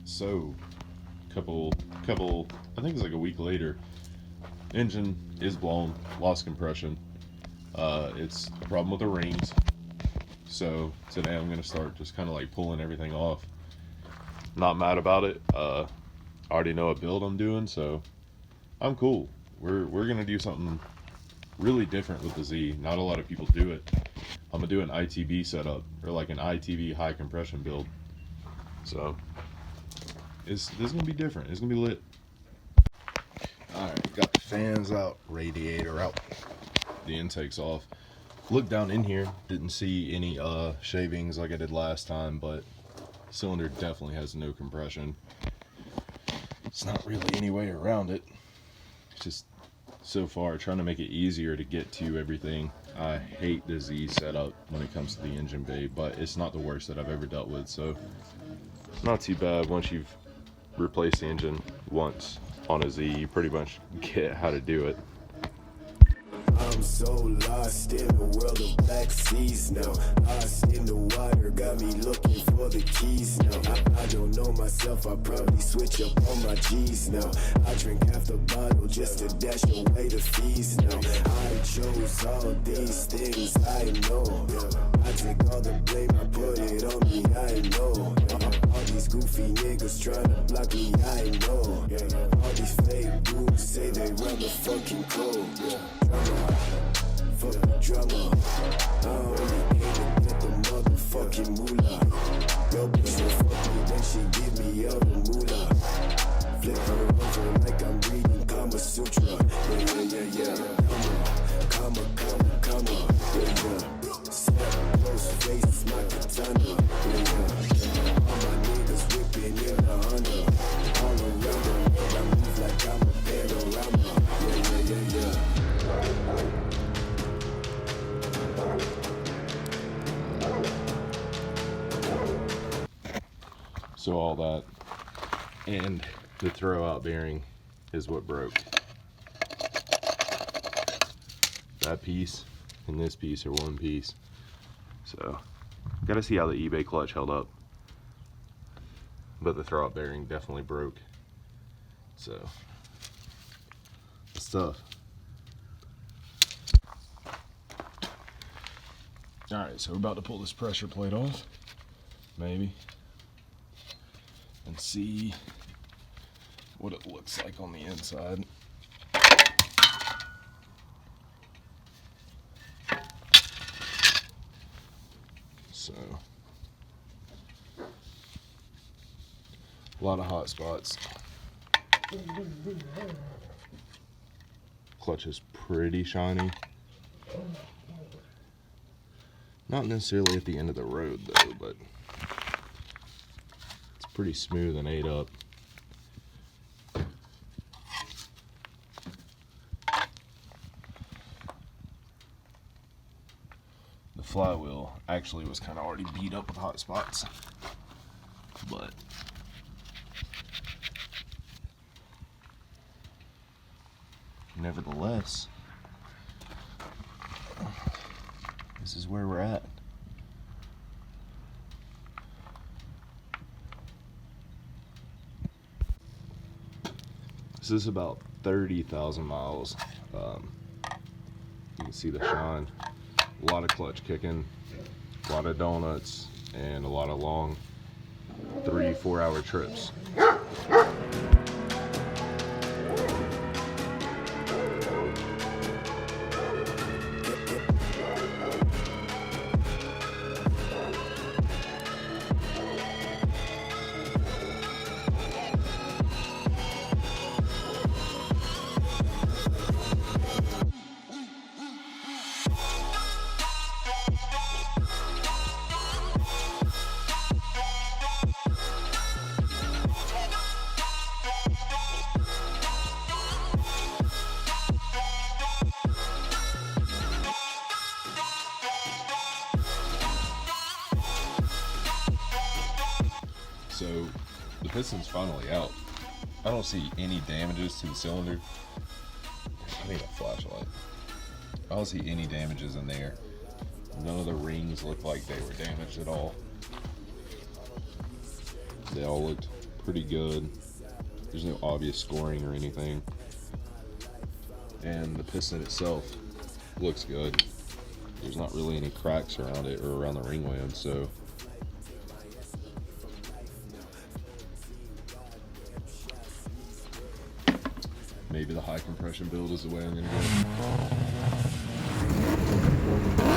So, couple, I think it's like a week later, engine is blown, lost compression. It's a problem with the rings. So today I'm gonna start just kind of like pulling everything off. Not mad about it. I already know what build I'm doing, so I'm cool. We're gonna do something really different with the Z. Not a lot of people do it. I'm gonna do an ITB setup, or like an ITB high compression build. So this is gonna be different. It's gonna be lit. Alright, got the fans out, radiator out, the intake's off. Looked down in here, didn't see any shavings like I did last time, but cylinder definitely has no compression. It's not really any way around it. It's just so far trying to make it easier to get to everything. I hate the Z setup when it comes to the engine bay, but it's not the worst that I've ever dealt with, so it's not too bad. Once you've replaced the engine once on a Z, you pretty much get how to do it. I'm so lost in the world of black seas now. Lost in the water, got me looking for the keys now. I don't know myself, I probably switch up on my G's now. I drink half the bottle just to dash away the fees now. I chose all these things, I know. I take all the blame, I put it on me, I know. All these goofy niggas trying to block me, I know. All these fake dudes say they run the fucking code. Fuck the drama. I only came to get the motherfucking moolah. Yo, bitch will fuck me, then she give me all the moolah. Flip her over like I'm reading Kama Sutra. Yeah. Kama. Yeah. Step close, face my katana. Yeah. All my niggas whipping in the Honda. All around the world, I move like I'm a panorama. Yeah. So all that and the throwout bearing is what broke. That piece and this piece are one piece. So gotta see how the eBay clutch held up. But the throwout bearing definitely broke. So it's tough. Alright, so we're about to pull this pressure plate off. Maybe. And see what it looks like on the inside. So, a lot of hot spots. Clutch is pretty shiny. Not necessarily at the end of the road though, but pretty smooth and ate up. The flywheel actually was kind of already beat up with hot spots, but nevertheless, this is where we're at. This is about 30,000 miles. You can see the shine. A lot of clutch kicking, a lot of donuts, and a lot of long 3-4 hour trips. So the piston's finally out. I don't see any damages to the cylinder. I need a flashlight. I don't see any damages in there. None of the rings look like they were damaged at all. They all looked pretty good. There's no obvious scoring or anything. And the piston itself looks good. There's not really any cracks around it or around the ring wham, so maybe the high compression build is the way I'm gonna go.